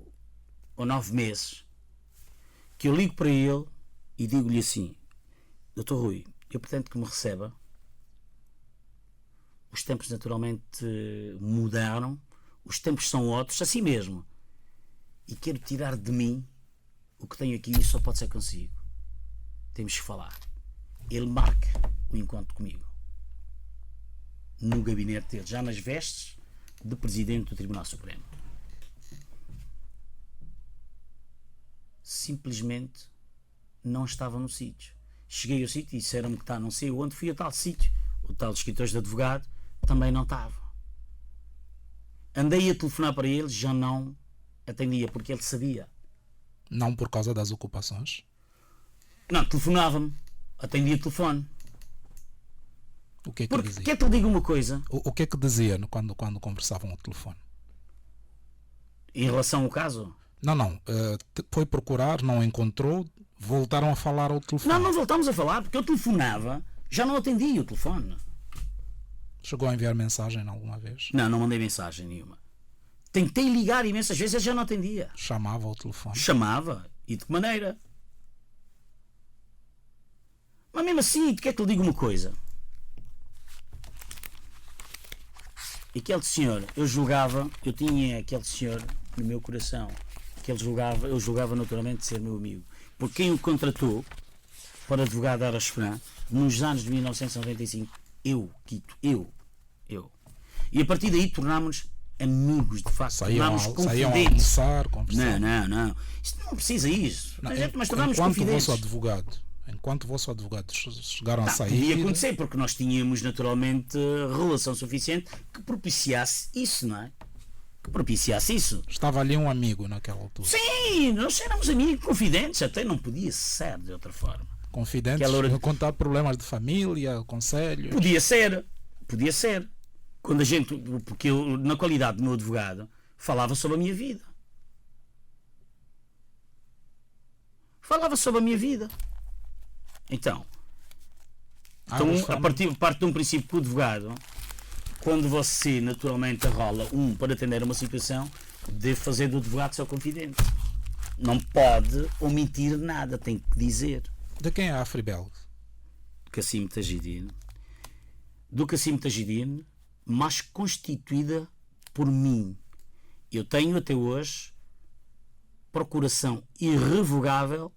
ou 9 meses que eu ligo para ele e digo-lhe assim: Dr. Rui, eu pretendo que me receba. Os tempos naturalmente mudaram, os tempos são outros, assim mesmo. E quero tirar de mim o que tenho aqui e só pode ser consigo. Temos que falar. Ele marca o encontro comigo no gabinete dele, já nas vestes de Presidente do Tribunal Supremo. Simplesmente não estava no sítio. Cheguei ao sítio e disseram-me que está não sei onde. Fui a tal sítio, o tal dos escritores de advogado também não estava. Andei a telefonar para ele, já não atendia, porque ele sabia. Não por causa das ocupações? Não, telefonava-me, atendia o telefone. O que é que Porque, dizia? quer que eu diga uma coisa? O que é que dizia quando conversavam ao telefone? Em relação ao caso? Não. Foi procurar, não encontrou, voltaram a falar ao telefone. Não voltámos a falar, porque eu telefonava, já não atendia o telefone. Chegou a enviar mensagem alguma vez? Não mandei mensagem nenhuma. Tentei ligar imensas vezes, ele já não atendia. Chamava ao telefone? Chamava, e de que maneira? Mas mesmo assim, quer que lhe diga uma coisa? Aquele senhor, eu tinha aquele senhor no meu coração, que eu julgava naturalmente ser meu amigo, porque quem o contratou para advogado Aras Fran, nos anos de 1995, Quito. E a partir daí tornámos-nos amigos, de facto. Saíam a confidentes. almoçar, conversar. Não. Isto não precisa isso. Mas tornámos confidentes. Enquanto o vosso advogado chegaram a sair... Podia acontecer, porque nós tínhamos naturalmente relação suficiente que propiciasse isso, não é? Estava ali um amigo naquela altura. Sim, nós éramos amigos, confidentes, até não podia ser de outra forma. Confidentes, contar problemas de família, conselhos... Podia ser. Quando a gente, porque eu, na qualidade do meu advogado, falava sobre a minha vida. Falava sobre a minha vida. Então parte de um princípio que o advogado, quando você naturalmente arrola para atender a uma situação, deve fazer do advogado seu confidente. Não pode omitir nada, tem que dizer. De quem é a Afribel? Cassim Tajidine. Do Cassim Tajidine, mas constituída por mim. Eu tenho até hoje procuração irrevogável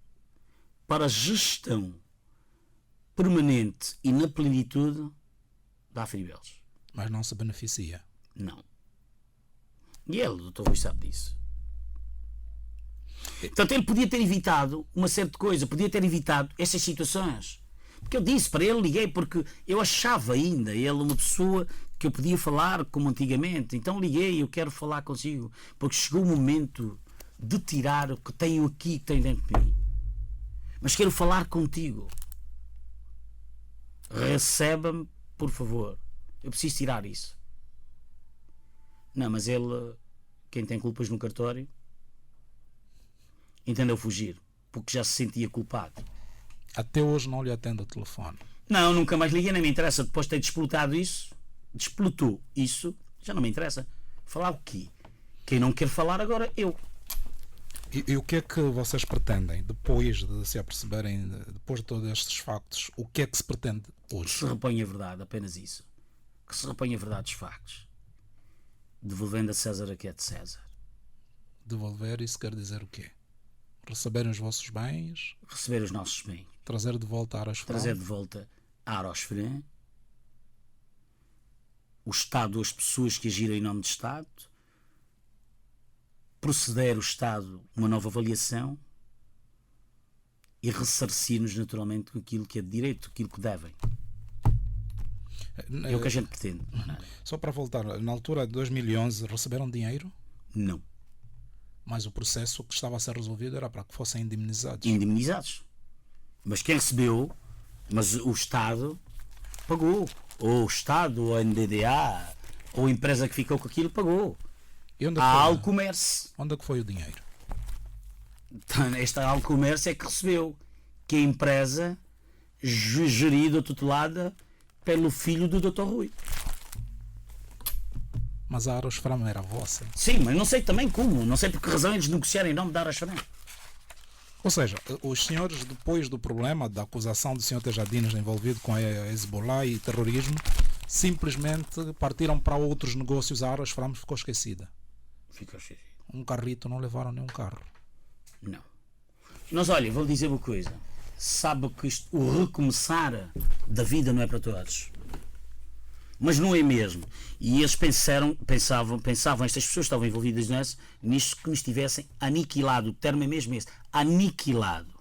para a gestão permanente e na plenitude da Afribelos. Mas não se beneficia. Não. E ele, o Dr. Rui, sabe disso. Portanto, ele podia ter evitado uma certa coisa, podia ter evitado essas situações. Porque eu disse para ele, liguei, porque eu achava ainda ele uma pessoa que eu podia falar como antigamente. Então liguei, eu quero falar consigo, porque chegou o momento de tirar o que tenho aqui, que tenho dentro de mim. Mas quero falar contigo. Receba-me, por favor. Eu preciso tirar isso. Não, mas ele, quem tem culpas no cartório, entendeu fugir, porque já se sentia culpado. Até hoje não lhe atende o telefone. Não, nunca mais liguei, nem me interessa. Depois de ter desplotou isso, já não me interessa. Falar o quê? Quem não quer falar agora, eu. E o que é que vocês pretendem, depois de se aperceberem, depois de todos estes factos, o que é que se pretende hoje? Que se reponha a verdade, apenas isso. Que se reponha a verdade dos factos. Devolvendo a César o que é de César. Devolver, isso quer dizer o quê? Receberem os vossos bens? Receber os nossos bens. Trazer de volta a Arosfrão? Trazer de volta a Arosfrão. O Estado, as pessoas que agiram em nome do Estado. Proceder o Estado uma nova avaliação e ressarcir-nos naturalmente com aquilo que é de direito, aquilo que devem. É o que a gente pretende. Só para voltar, na altura de 2011 receberam dinheiro? Não. Mas o processo que estava a ser resolvido era para que fossem indemnizados. Indemnizados. Mas quem recebeu, mas o Estado pagou. Ou o Estado, ou a NDDA, ou a empresa que ficou com aquilo pagou. E onde A Alcomércio. Onde é que foi o dinheiro? Esta Alcomércio é que recebeu, que é a empresa gerida, tutelada pelo filho do Dr. Rui. Mas a Arosfrão era vossa. Sim, mas não sei também como, não sei por que razão eles negociaram em nome da Arosfrão. Ou seja, os senhores, depois do problema da acusação do Sr. Tajadines envolvido com a Hezbollah e terrorismo, simplesmente partiram para outros negócios. A Arosfrão ficou esquecida. Ficou esquecido. Um carrito, não levaram nenhum carro. Não. Mas olha, vou dizer uma coisa. Sabe que o recomeçar da vida não é para todos. Mas não é mesmo. E eles pensavam, estas pessoas que estavam envolvidas nisto, que nos tivessem aniquilado. O termo é mesmo esse. Aniquilado.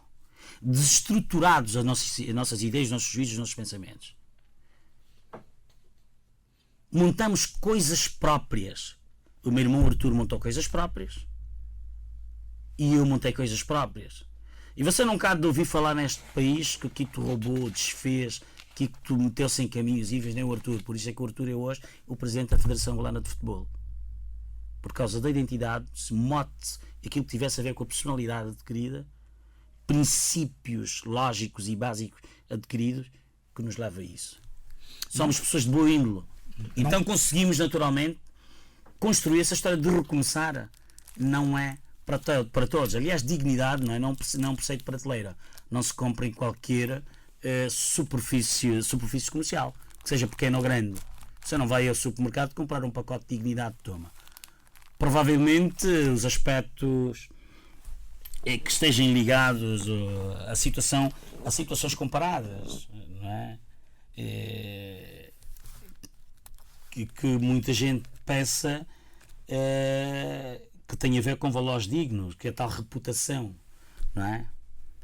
Desestruturados as nossas ideias, os nossos juízos, os nossos pensamentos. Montamos coisas próprias. O meu irmão Artur montou coisas próprias. E eu montei coisas próprias. E você não há de ouvir falar neste país que aqui tu roubou, desfez, que tu meteu-se em caminhos íveis, nem o Artur. Por isso é que o Artur é hoje o presidente da Federação Angolana de Futebol. Por causa da identidade, se mote, aquilo que tivesse a ver com a personalidade adquirida, princípios lógicos e básicos adquiridos, que nos leva a isso. Somos pessoas de boa índole. Então conseguimos naturalmente construir essa história de recomeçar. Não é para todos. Aliás, dignidade não é um preceito de prateleira. Não se compra em qualquer superfície comercial, que seja pequena ou grande. Você não vai ao supermercado comprar um pacote de dignidade, toma. Provavelmente os aspectos que estejam ligados a situações comparadas, não é? Que muita gente pensa que tem a ver com valores dignos, que é a tal reputação, não é?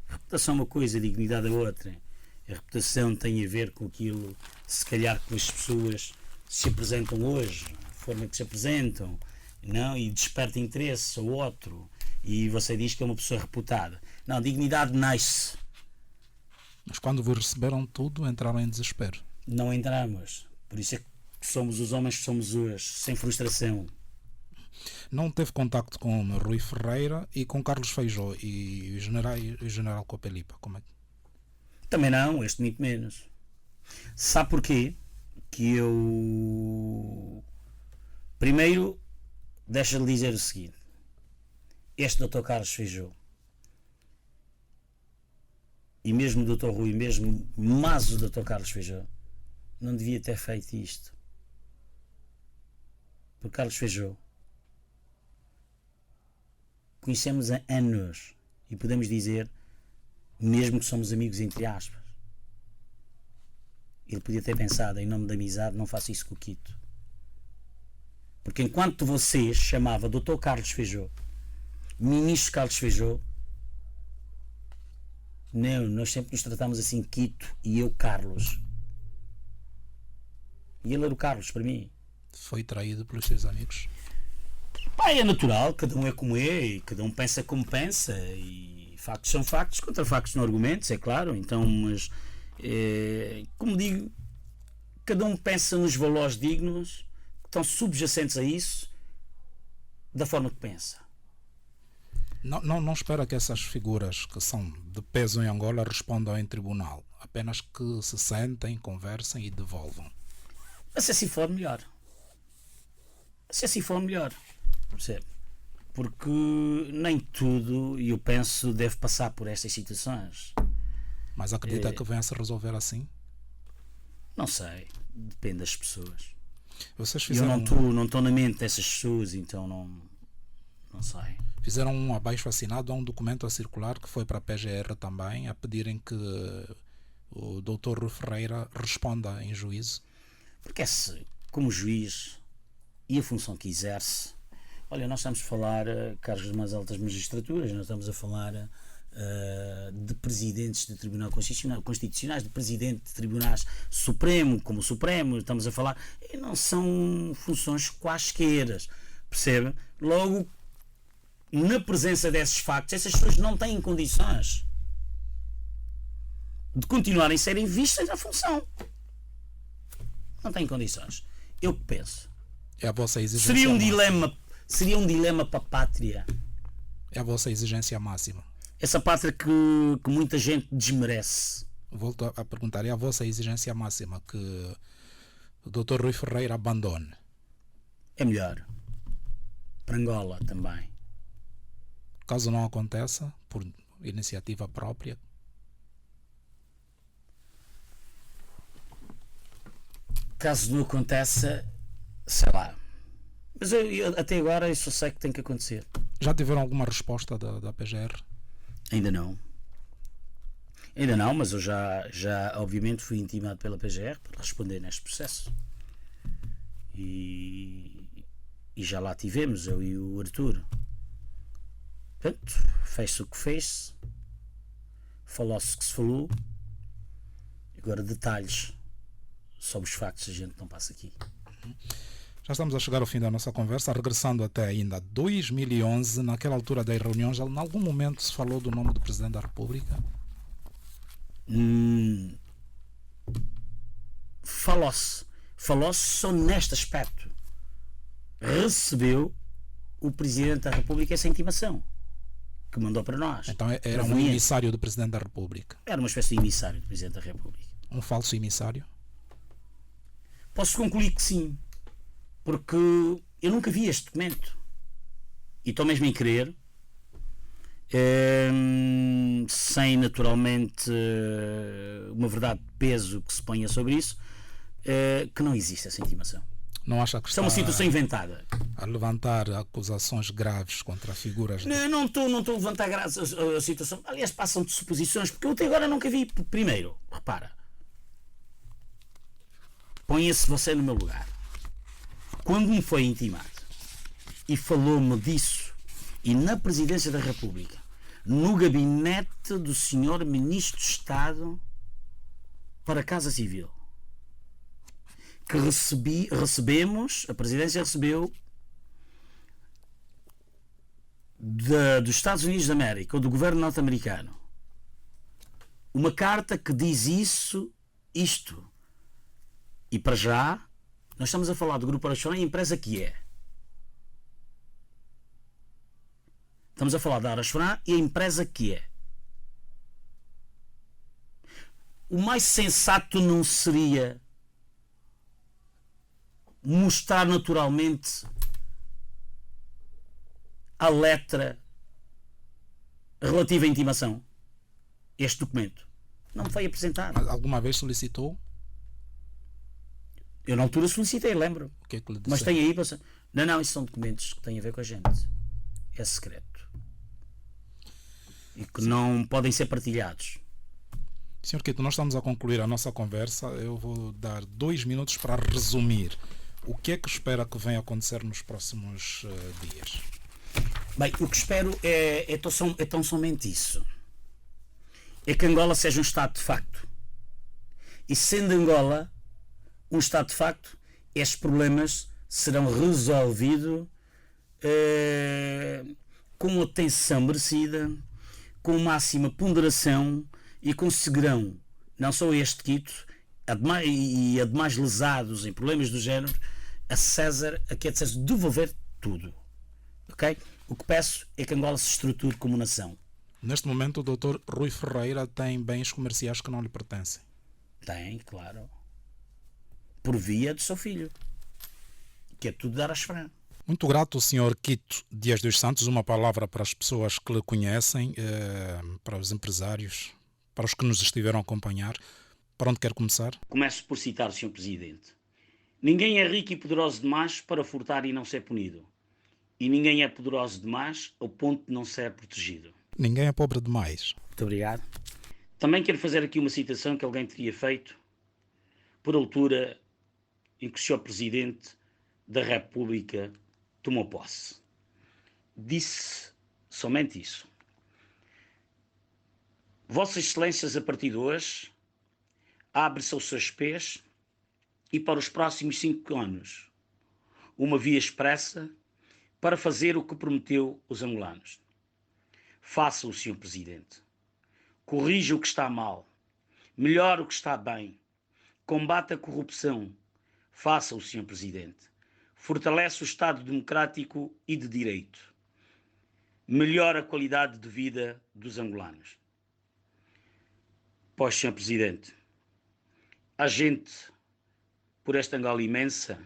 Reputação é uma coisa, dignidade é outra. A reputação tem a ver com aquilo, se calhar, que as pessoas se apresentam hoje, a forma que se apresentam, não? E desperta interesse ao outro, e você diz que é uma pessoa reputada. Não, dignidade nasce. Mas quando vos receberam tudo, entraram em desespero. Não entramos. Por isso é que somos os homens que somos hoje, sem frustração. Não teve contacto com Rui Ferreira e com Carlos Feijó e o general Copelipa? Como é que... Também não, este muito menos. Sabe porquê? Que eu... Primeiro, deixa-lhe dizer o seguinte. Este Dr. Carlos Feijó e mesmo o Dr. Rui, mesmo mais o Dr. Carlos Feijó, não devia ter feito isto. Porque Carlos Feijó conhecemos há anos e podemos dizer mesmo que somos amigos entre aspas. Ele podia ter pensado, em nome da amizade, não faço isso com o Quito. Porque enquanto você chamava Dr. Carlos Feijó, Ministro Carlos Feijó, não, nós sempre nos tratamos assim, Quito e eu Carlos. E ele era o Carlos para mim. Foi traído pelos seus amigos? Pá, é natural, cada um é como é, e cada um pensa como pensa, e factos são factos, contra factos não argumentos, é claro. Então, mas como digo, cada um pensa nos valores dignos que estão subjacentes a isso, da forma que pensa. Não espera que essas figuras que são de peso em Angola respondam em tribunal, apenas que se sentem, conversem e devolvam. Mas se assim for, melhor. Se assim for, melhor. Percebe? Porque nem tudo, eu penso, deve passar por estas situações. Mas acredita que venha a se resolver assim? Não sei. Depende das pessoas. Vocês fizeram... Eu não estou na mente dessas pessoas, então não sei. Fizeram um abaixo assinado a um documento a circular que foi para a PGR também, a pedirem que o Dr. Rui Ferreira responda em juízo. Porque como juiz e a função que exerce, olha, nós estamos a falar cargos das mais altas magistraturas, nós estamos a falar de presidentes de tribunal constitucionais, de presidente de tribunais Supremo, como o Supremo, estamos a falar, e não são funções quaisqueiras, percebe? Logo, na presença desses factos, essas pessoas não têm condições de continuarem a serem vistas na função. Não têm condições. Eu que penso. É a vossa exigência Seria um dilema para a pátria. É a vossa exigência máxima. Essa pátria que muita gente desmerece. Volto a perguntar, é a vossa exigência máxima que o Dr. Rui Ferreira abandone? É melhor. Para Angola também. Caso não aconteça, por iniciativa própria? Caso não aconteça, sei lá. Mas eu até agora eu só sei que tem que acontecer. Já tiveram alguma resposta da PGR? Ainda não. Ainda não, mas eu já obviamente fui intimado pela PGR para responder neste processo. E já lá tivemos, eu e o Arthur. Portanto, fez-se o que fez-se. Falou-se o que se falou. Agora detalhes sobre os factos a gente não passa aqui. Já estamos a chegar ao fim da nossa conversa, regressando até ainda 2011, naquela altura das reuniões, em algum momento se falou do nome do Presidente da República? Falou-se só neste aspecto. Recebeu o Presidente da República essa intimação que mandou para nós. Então era um emissário do Presidente da República? Era uma espécie de emissário do Presidente da República. Um falso emissário? Posso concluir que sim, porque eu nunca vi este documento e estou mesmo em querer, sem naturalmente uma verdade de peso que se ponha sobre isso, que não existe essa intimação. Não acha que está uma situação inventada? A levantar acusações graves contra figuras? Não estou a levantar graves a situação. Aliás, passam de suposições, porque eu até agora nunca vi. Primeiro, repara, ponha-se você no meu lugar. Quando me foi intimado e falou-me disso, e na Presidência da República, no gabinete do Sr. Ministro de Estado para a Casa Civil, que recebemos, a Presidência recebeu dos Estados Unidos da América ou do governo norte-americano uma carta que diz isto, e para já Nós estamos a falar do Grupo Arasfran e a empresa que é. Estamos a falar da Arasfran e a empresa que é. O mais sensato não seria mostrar naturalmente a letra relativa à intimação? Este documento não me foi apresentado. Mas alguma vez solicitou? Eu na altura solicitei, lembro. O que é que lhe Mas disseram? tem aí... Não, isso são documentos que têm a ver com a gente. É secreto. E que não podem ser partilhados. Senhor Quito, nós estamos a concluir a nossa conversa. Eu vou dar 2 minutos para resumir. O que é que espera que venha a acontecer nos próximos dias? Bem, o que espero é tão somente isso. É que Angola seja um Estado de facto. E sendo Angola um Estado de facto, estes problemas serão resolvidos com atenção merecida, com máxima ponderação e conseguirão, não só este Quito, a demais lesados em problemas do género, a César, a que é de César, devolver tudo. Ok? O que peço é que Angola se estruture como nação. Neste momento, o Dr. Rui Ferreira tem bens comerciais que não lhe pertencem. Tem, claro. Por via do seu filho. Que é tudo dar às Fran. Muito grato, Sr. Quito Dias dos Santos. Uma palavra para as pessoas que lhe conhecem, para os empresários, para os que nos estiveram a acompanhar. Para onde quer começar? Começo por citar o Sr. Presidente. Ninguém é rico e poderoso demais para furtar e não ser punido. E ninguém é poderoso demais ao ponto de não ser protegido. Ninguém é pobre demais. Muito obrigado. Também quero fazer aqui uma citação que alguém teria feito por altura em que o Sr. Presidente da República tomou posse. Disse somente isso. Vossas Excelências, a partir de hoje, abre-se aos seus pés e para os próximos 5 anos uma via expressa para fazer o que prometeu os angolanos. Faça-o, Sr. Presidente. Corrija o que está mal. Melhore o que está bem. Combata a corrupção. Faça-o, Sr. Presidente. Fortalece o Estado democrático e de direito. Melhora a qualidade de vida dos angolanos. Pois, Sr. Presidente, há gente por esta Angola imensa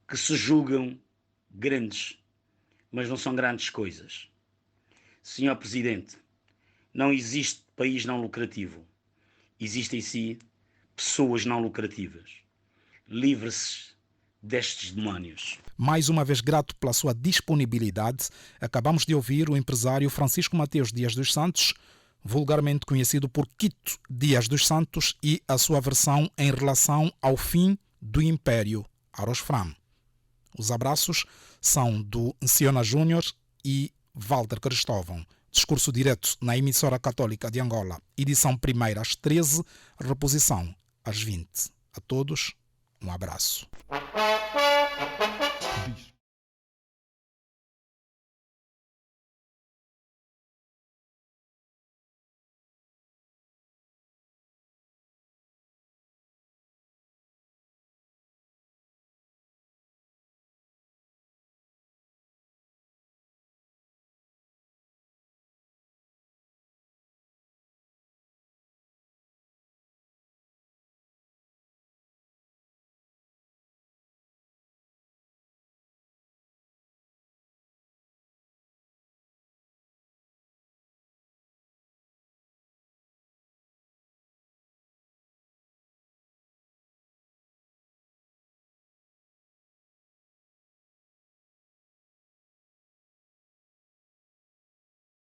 que se julgam grandes, mas não são grandes coisas. Sr. Presidente, não existe país não lucrativo. Existem sim pessoas não lucrativas. Livre-se destes demónios. Mais uma vez grato pela sua disponibilidade. Acabamos de ouvir o empresário Francisco Mateus Dias dos Santos, vulgarmente conhecido por Quito Dias dos Santos, e a sua versão em relação ao fim do Império Arasfran. Os abraços são do Nsiona Júnior e Walter Cristóvão. Discurso direto na emissora católica de Angola. Edição primeira às 13, reposição às 20. A todos, um abraço.